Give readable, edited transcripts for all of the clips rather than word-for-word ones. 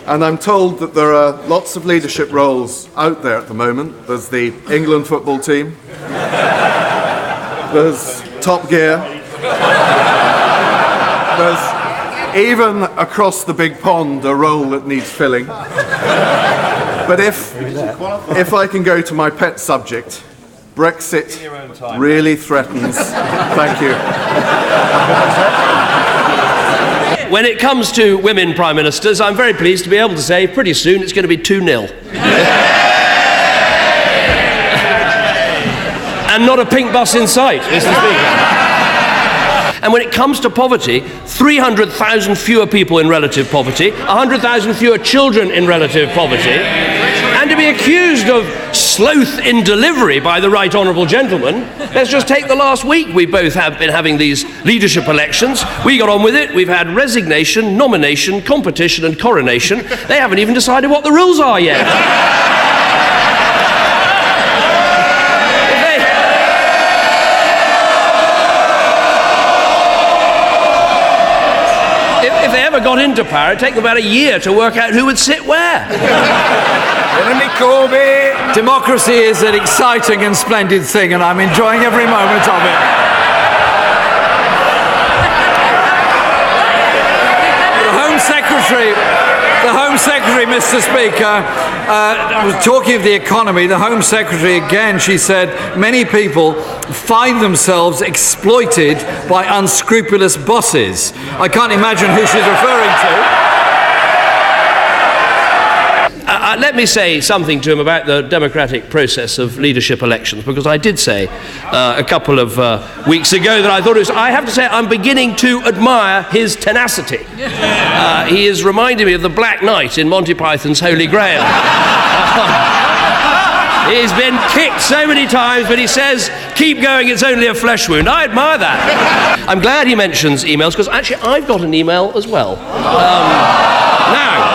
And I'm told that there are lots of leadership roles out there at the moment. There's the England football team. There's Top Gear. There's even across the big pond a role that needs filling. But if I can go to my pet subject, Brexit really threatens. Thank you. When it comes to women prime ministers, I'm very pleased to be able to say pretty soon it's going to be 2-0. And not a pink bus in sight, Mr. Speaker. And when it comes to poverty, 300,000 fewer people in relative poverty, 100,000 fewer children in relative poverty, and to be accused of sloth in delivery by the right honourable gentleman, let's just take the last week. We both have been having these leadership elections. We got on with it. We've had resignation, nomination, competition and coronation. They haven't even decided what the rules are yet. If they ever got into power, it'd take them about a year to work out who would sit where. Jeremy Corbyn. Democracy is an exciting and splendid thing, and I'm enjoying every moment of it. The Home Secretary, Mr. Speaker, was talking of the economy. The Home Secretary, again, she said, many people find themselves exploited by unscrupulous bosses. I can't imagine who she's referring to. Let me say something to him about the democratic process of leadership elections, because I did say a couple of weeks ago that I thought it was, I have to say I'm beginning to admire his tenacity. He is reminding me of the Black Knight in Monty Python's Holy Grail. He's been kicked so many times, but he says, keep going, it's only a flesh wound. I admire that. I'm glad he mentions emails, because actually I've got an email as well. Now,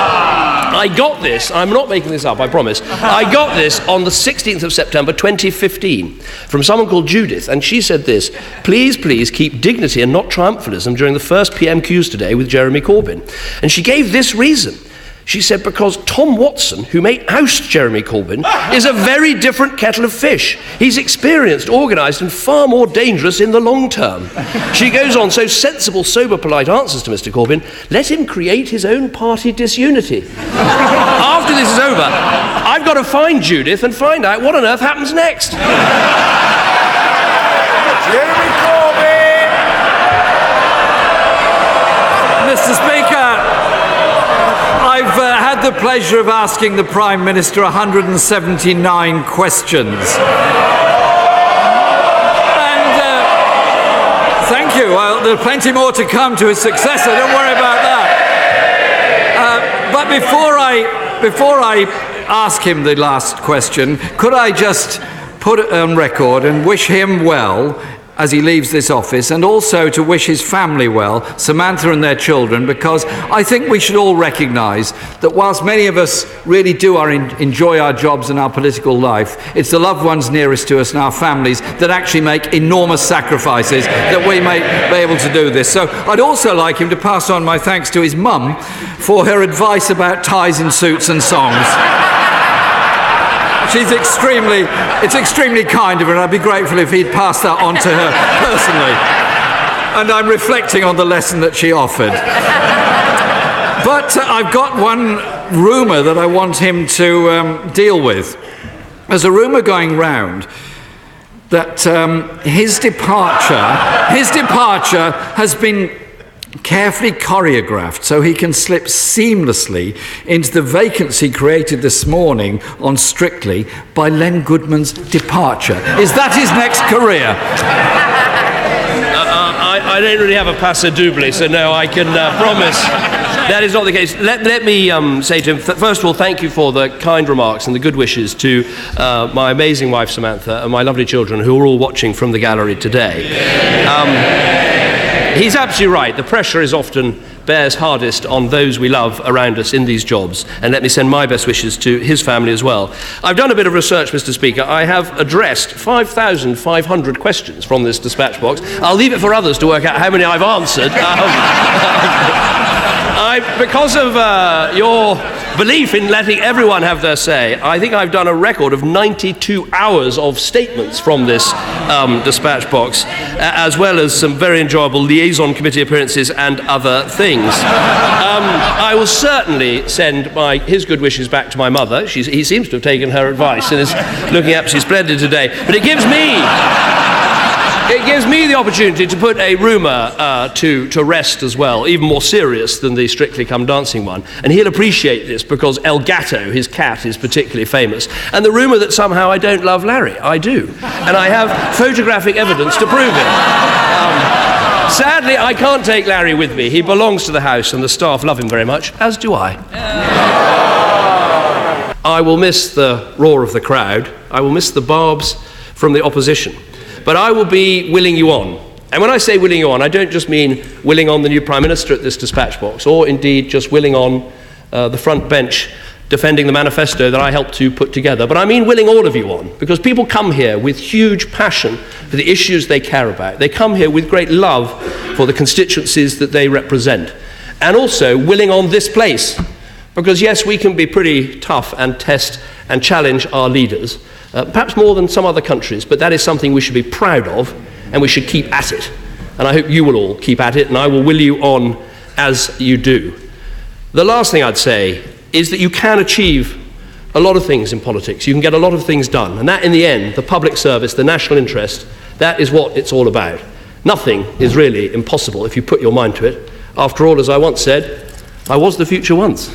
I got this, I'm not making this up, I promise. I got this on the 16th of September 2015 from someone called Judith, and she said this: please keep dignity and not triumphalism during the first PMQs today with Jeremy Corbyn. And she gave this reason. She said, because Tom Watson, who may oust Jeremy Corbyn, is a very different kettle of fish. He's experienced, organised and far more dangerous in the long term. She goes on, so sensible, sober, polite answers to Mr Corbyn. Let him create his own party disunity. After this is over, I've got to find Judith and find out what on earth happens next. Jeremy Corbyn! Mr Speaker, I've had the pleasure of asking the Prime Minister 179 questions. And thank you. Well, there's plenty more to come to his successor. Don't worry about that. But before I ask him the last question, could I just put it on record and wish him well as he leaves this office, and also to wish his family well, Samantha and their children, because I think we should all recognise that whilst many of us really do enjoy our jobs and our political life, it's the loved ones nearest to us and our families that actually make enormous sacrifices that we may be able to do this. So I'd also like him to pass on my thanks to his mum for her advice about ties and suits and songs. It's extremely kind of her, and I'd be grateful if he'd pass that on to her personally. And I'm reflecting on the lesson that she offered. But I've got one rumour that I want him to deal with. There's a rumour going round that his departure has been carefully choreographed so he can slip seamlessly into the vacancy created this morning on Strictly by Len Goodman's departure. Is that his next career? I don't really have a paso doble, so no, I can promise that is not the case. Let me say to him, first of all, thank you for the kind remarks and the good wishes to my amazing wife Samantha and my lovely children, who are all watching from the gallery today. He's absolutely right. The pressure is often bears hardest on those we love around us in these jobs. And let me send my best wishes to his family as well. I've done a bit of research, Mr. Speaker. I have addressed 5,500 questions from this dispatch box. I'll leave it for others to work out how many I've answered. Because of your belief in letting everyone have their say, I think I've done a record of 92 hours of statements from this dispatch box, as well as some very enjoyable liaison committee appearances and other things. I will certainly send his good wishes back to my mother. He seems to have taken her advice and is looking absolutely splendid today. But it gives me the opportunity to put a rumour to rest as well, even more serious than the Strictly Come Dancing one. And he'll appreciate this because El Gato, his cat, is particularly famous. And the rumour that somehow I don't love Larry. I do. And I have photographic evidence to prove it. Sadly, I can't take Larry with me. He belongs to the house and the staff love him very much, as do I. I will miss the roar of the crowd. I will miss the barbs from the opposition. But I will be willing you on. And when I say willing you on, I don't just mean willing on the new Prime Minister at this dispatch box, or indeed just willing on the front bench defending the manifesto that I helped to put together. But I mean willing all of you on, because people come here with huge passion for the issues they care about. They come here with great love for the constituencies that they represent. And also willing on this place, because yes, we can be pretty tough and test and challenge our leaders, perhaps more than some other countries, but that is something we should be proud of, and we should keep at it. And I hope you will all keep at it, and I will will you on as you do. The last thing I'd say is that you can achieve a lot of things in politics. You can get a lot of things done, and that in the end, the public service, the national interest, that is what it's all about. Nothing is really impossible if you put your mind to it. After all, as I once said, I was the future once.